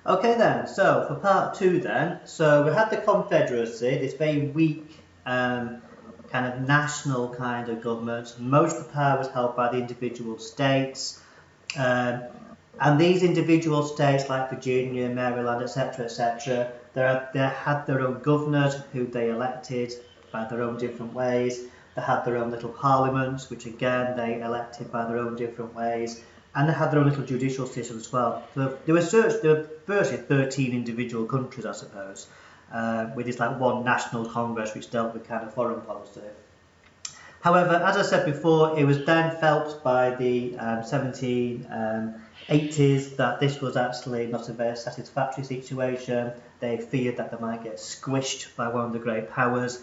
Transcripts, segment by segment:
Okay then, so for part two then, so we had the Confederacy, this very weak kind of national kind of government. Most of the power was held by the individual states. And these individual states like Virginia, Maryland, etc., they had their own governors who they elected by their own different ways. They had their own little parliaments, which again they elected by their own different ways. And they had their own little judicial system as well. So there were virtually 13 individual countries, I suppose, with this like one national congress which dealt with kind of foreign policy. However, as I said before, it was then felt by the 1780s that this was actually not a very satisfactory situation. They feared that they might get squished by one of the great powers.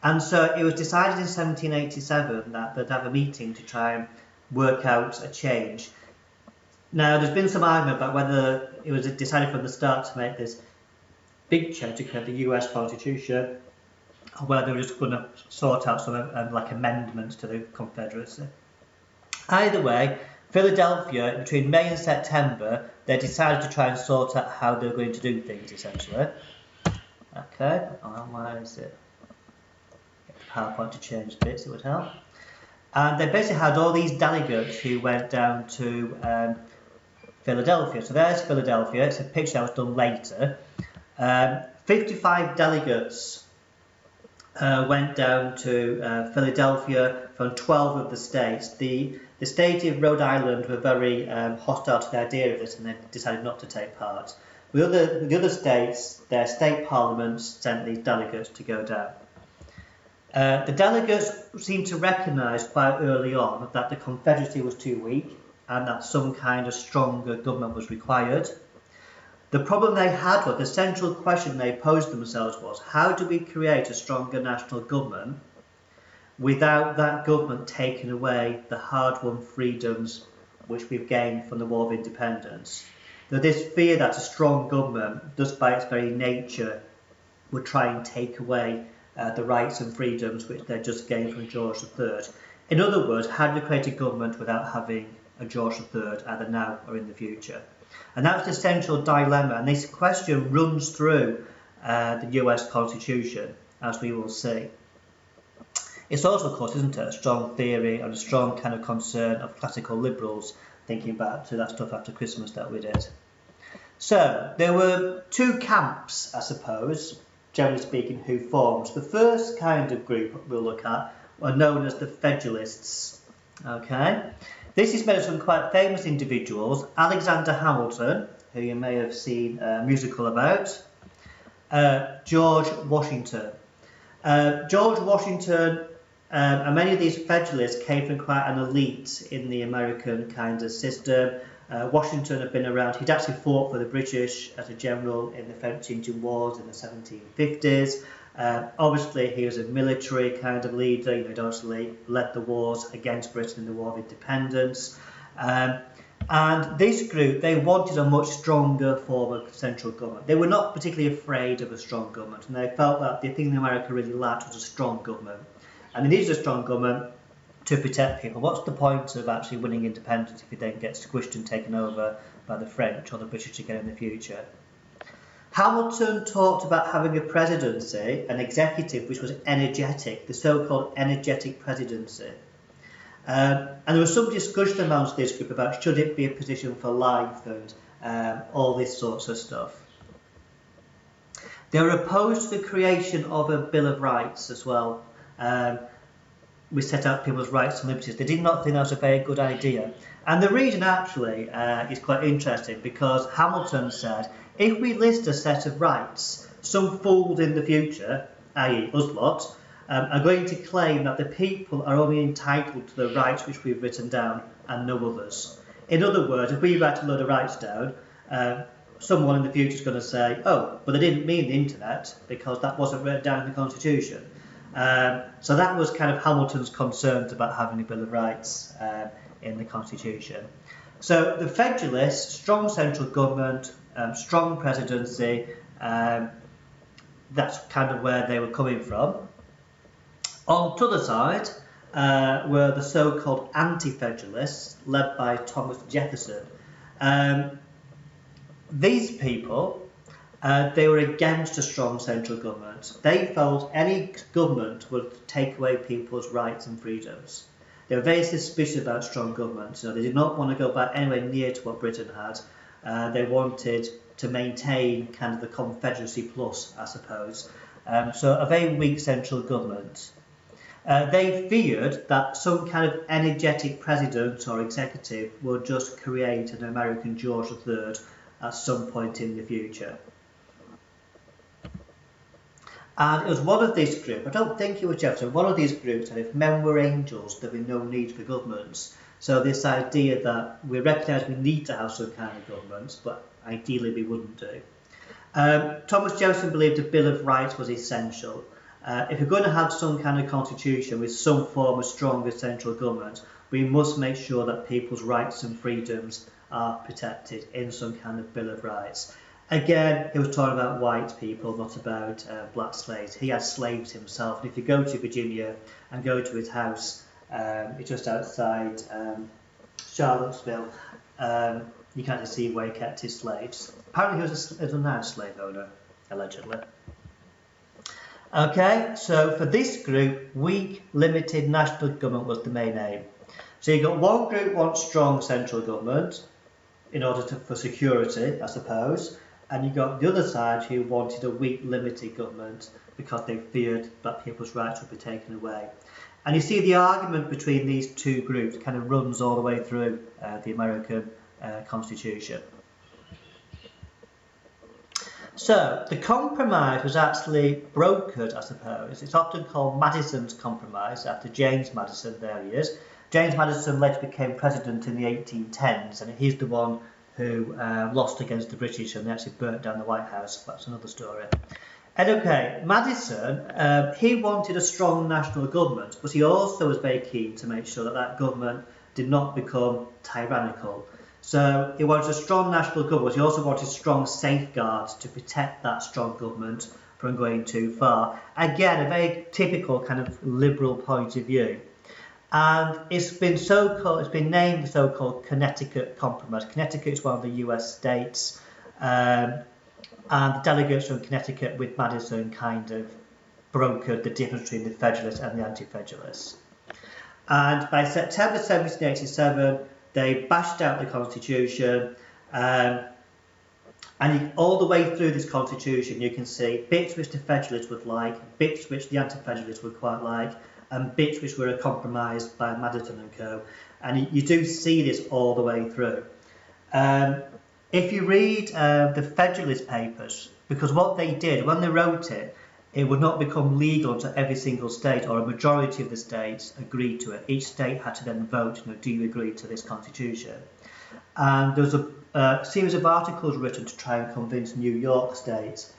And so it was decided in 1787 that they'd have a meeting to try and work out a change. Now, there's been some argument about whether it was decided from the start to make this big change to create the US Constitution, or whether they were just going to sort out some like amendments to the Confederacy. Either way, Philadelphia, between May and September, they decided to try and sort out how they were going to do things, essentially. Okay, where is it? Get the PowerPoint to change bits, it would help. And they basically had all these delegates who went down to Philadelphia. So there's Philadelphia. It's a picture that was done later. 55 delegates went down to Philadelphia from 12 of the states. The state of Rhode Island were very hostile to the idea of this, and they decided not to take part. The other states, their state parliaments sent these delegates to go down. The delegates seemed to recognise quite early on that the Confederacy was too weak and that some kind of stronger government was required. The problem they had was, the central question they posed themselves was, how do we create a stronger national government without that government taking away the hard-won freedoms which we've gained from the War of Independence? There's this fear that a strong government, just by its very nature, would try and take away the rights and freedoms which they just gained from George III. In other words, how do we create a government without having a George III, either now or in the future? And that's the central dilemma, and this question runs through the US Constitution, as we will see. It's also, of course, isn't it, a strong theory and a strong kind of concern of classical liberals, thinking back to that stuff after Christmas that we did. So, there were two camps, I suppose, generally speaking, who formed. The first kind of group we'll look at were known as the Federalists. Okay? This is made of some quite famous individuals. Alexander Hamilton, who you may have seen a musical about. George Washington. George Washington and many of these Federalists came from quite an elite in the American kind of system. Washington had been around. He'd actually fought for the British as a general in the French Indian Wars in the 1750s. Obviously, he was a military kind of leader. He'd obviously led the wars against Britain in the War of Independence. And this group, they wanted a much stronger form of central government. They were not particularly afraid of a strong government, and they felt that the thing America really lacked was a strong government. And they needed a strong government to protect people. What's the point of actually winning independence if you then get squished and taken over by the French or the British again in the future? Hamilton talked about having a presidency, an executive which was energetic, the so-called energetic presidency. And there was some discussion amongst this group about should it be a position for life and all this sorts of stuff. They were opposed to the creation of a Bill of Rights as well. We set out people's rights and liberties. They did not think that was a very good idea. And the reason actually is quite interesting, because Hamilton said, if we list a set of rights, some fools in the future, i.e. us lot, are going to claim that the people are only entitled to the rights which we've written down and no others. In other words, if we write a load of rights down, someone in the future is going to say, oh, but they didn't mean the internet because that wasn't written down in the Constitution. So that was kind of Hamilton's concerns about having a Bill of Rights in the Constitution. So the Federalists, strong central government, strong presidency, that's kind of where they were coming from. On the other side were the so-called anti-Federalists, led by Thomas Jefferson. these people, they were against a strong central government. They felt any government would take away people's rights and freedoms. They were very suspicious about strong government. They did not want to go back anywhere near to what Britain had. They wanted to maintain kind of the Confederacy plus, I suppose. So a very weak central government. They feared that some kind of energetic president or executive would just create an American George III at some point in the future. And it was one of these groups, I don't think it was Jefferson, one of these groups that if men were angels, there'd be no need for governments. So this idea that we recognise we need to have some kind of government, but ideally we wouldn't do. Thomas Jefferson believed a Bill of Rights was essential. If we're going to have some kind of constitution with some form of stronger central government, we must make sure that people's rights and freedoms are protected in some kind of Bill of Rights. Again, he was talking about white people, not about black slaves. He had slaves himself, and if you go to Virginia and go to his house, it's just outside Charlottesville, you can see where he kept his slaves. Apparently he was a nice slave owner, allegedly. Okay, so for this group, weak, limited national government was the main aim. So you've got one group wants strong central government in order for security, I suppose, and you've got the other side who wanted a weak, limited government because they feared that people's rights would be taken away. And you see the argument between these two groups kind of runs all the way through the American Constitution. So the compromise was actually brokered, I suppose. It's often called Madison's Compromise after James Madison. There he is. James Madison later became president in the 1810s, and he's the one who lost against the British and they actually burnt down the White House. That's another story. And okay, Madison, he wanted a strong national government, but he also was very keen to make sure that that government did not become tyrannical. So he wanted a strong national government. He also wanted strong safeguards to protect that strong government from going too far. Again, a very typical kind of liberal point of view. And it's been named the so-called Connecticut Compromise. Connecticut is one of the US states, and the delegates from Connecticut with Madison kind of brokered the difference between the Federalists and the Anti-Federalists. And by September 1787, they bashed out the Constitution, and all the way through this Constitution you can see bits which the Federalists would like, bits which the Anti-Federalists would quite like, and bits which were a compromise by Madison and co. And you do see this all the way through. If you read the Federalist Papers, because what they did, when they wrote it, it would not become legal until every single state or a majority of the states agreed to it. Each state had to then vote, do you agree to this constitution? And there was a series of articles written to try and convince New York State,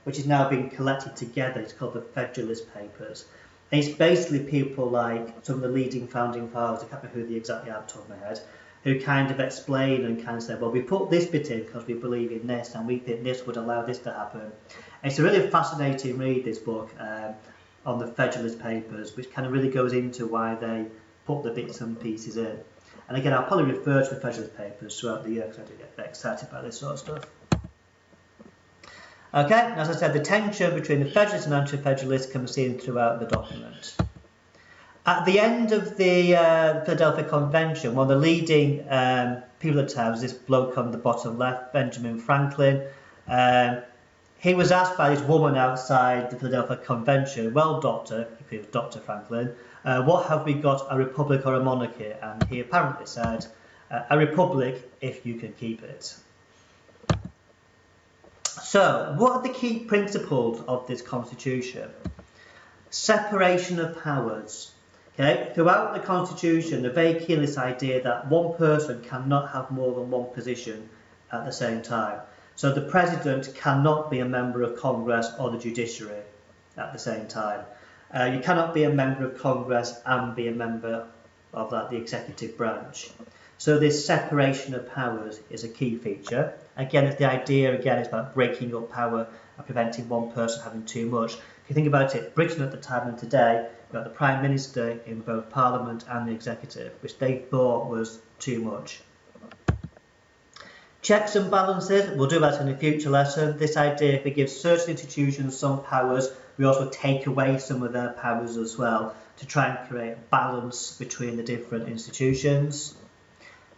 which is now being collected together. It's called the Federalist Papers. And it's basically people like some of the leading founding fathers, I can't remember who they exactly are off the top of my head, who kind of explain and kind of say, well, we put this bit in because we believe in this and we think this would allow this to happen. And it's a really fascinating read, this book, on the Federalist Papers, which kind of really goes into why they put the bits and pieces in. And again, I'll probably refer to the Federalist Papers throughout the year because I do get very excited by this sort of stuff. Okay, as I said, the tension between the Federalists and Anti-Federalists can be seen throughout the document. At the end of the Philadelphia Convention, one of the leading people at the time was this bloke on the bottom left, Benjamin Franklin. He was asked by this woman outside the Philadelphia Convention, well, Doctor, if he was Dr. Franklin, what have we got, a republic or a monarchy? And he apparently said, a republic if you can keep it. So, what are the key principles of this constitution? Separation of powers. Okay, throughout the Constitution, they're very keen on this idea that one person cannot have more than one position at the same time. So the President cannot be a member of Congress or the judiciary at the same time. You cannot be a member of Congress and be a member of the executive branch. So this separation of powers is a key feature. Again, it's the idea is about breaking up power and preventing one person having too much. If you think about it, Britain at the time and today, you've got the Prime Minister in both Parliament and the Executive, which they thought was too much. Checks and balances, we'll do that in a future lesson. This idea, if we give certain institutions some powers, we also take away some of their powers as well to try and create balance between the different institutions.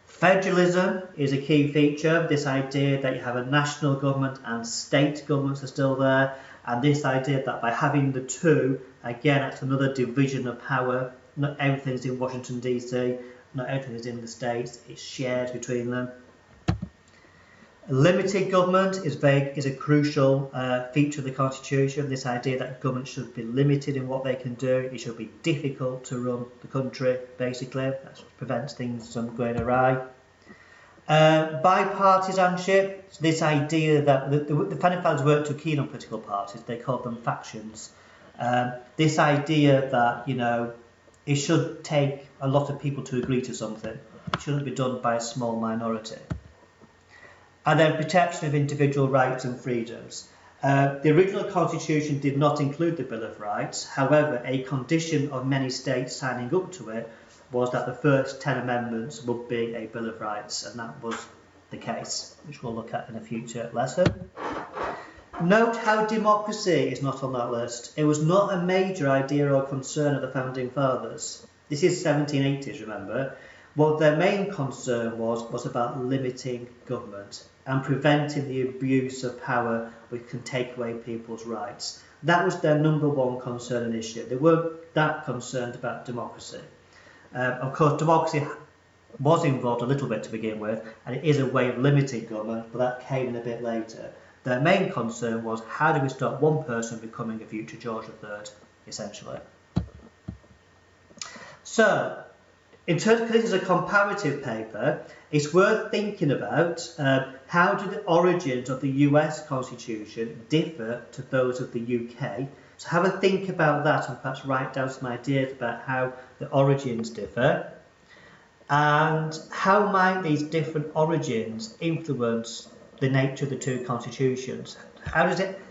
Federalism is a key feature. This idea that you have a national government and state governments are still there, and this idea that by having the two, again, that's another division of power. Not everything's in Washington DC, not everything is in the states, it's shared between them. Limited government is a crucial feature of the Constitution. This idea that government should be limited in what they can do. It should be difficult to run the country, basically. That prevents things from going awry. Bipartisanship, this idea that the founding fathers weren't too keen on political parties. They called them factions. This idea that, it should take a lot of people to agree to something. It shouldn't be done by a small minority. And then protection of individual rights and freedoms. The original Constitution did not include the Bill of Rights. However, a condition of many states signing up to it was that the first 10 amendments would be a Bill of Rights, and that was the case, which we'll look at in a future lesson. Note how democracy is not on that list. It was not a major idea or concern of the Founding Fathers. This is 1780s, remember. What their main concern was about limiting government and preventing the abuse of power which can take away people's rights. That was their number one concern and issue. They weren't that concerned about democracy. Of course, democracy was involved a little bit to begin with, and it is a way of limiting government, but that came in a bit later. Their main concern was, how do we stop one person becoming a future George III, essentially. So, in terms of, because this is a comparative paper, it's worth thinking about how do the origins of the US Constitution differ to those of the UK. So have a think about that and perhaps write down some ideas about how the origins differ. And how might these different origins influence the nature of the two constitutions? How does it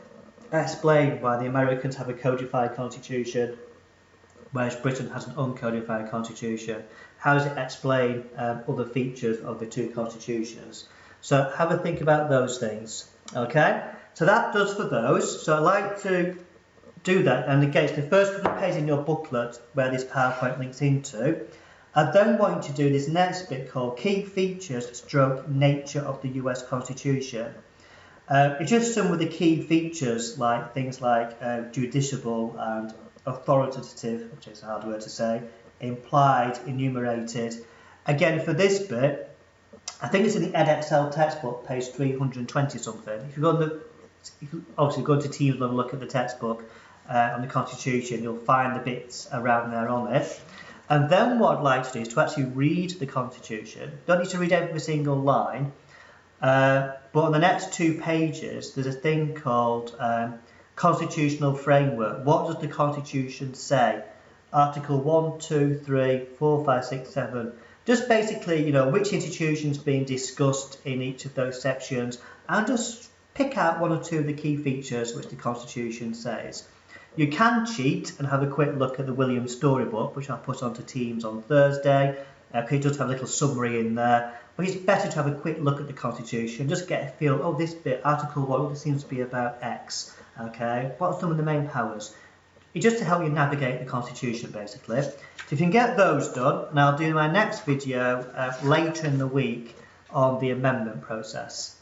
explain why the Americans have a codified constitution, whereas Britain has an uncodified constitution? How does it explain other features of the two constitutions? So have a think about those things. Okay, so that does for those. So I'd like to do that, and again, it's the first couple of pages in your booklet where this PowerPoint links into. I then want you to do this next bit called Key Features / Nature of the US Constitution. It's just some of the key features, like things like judiciable and authoritative, which is a hard word to say, implied, enumerated. Again, for this bit, I think it's in the edXL textbook, page 320 something. If you go on obviously go to Teams and have a look at the textbook on the Constitution, you'll find the bits around there on it. And then what I'd like to do is to actually read the Constitution. Don't need to read every single line, but on the next 2 pages, there's a thing called Constitutional Framework. What does the Constitution say? Article 1, 2, 3, 4, 5, 6, 7. Just basically, which institution's being discussed in each of those sections, and just pick out 1 or 2 of the key features which the Constitution says. You can cheat and have a quick look at the Williams storybook, which I'll put onto Teams on Thursday, because it does have a little summary in there. But it's better to have a quick look at the Constitution, just get a feel, oh, this bit, Article 1, this seems to be about X, okay? What are some of the main powers? It's just to help you navigate the Constitution, basically. So if you can get those done, and I'll do my next video later in the week on the amendment process.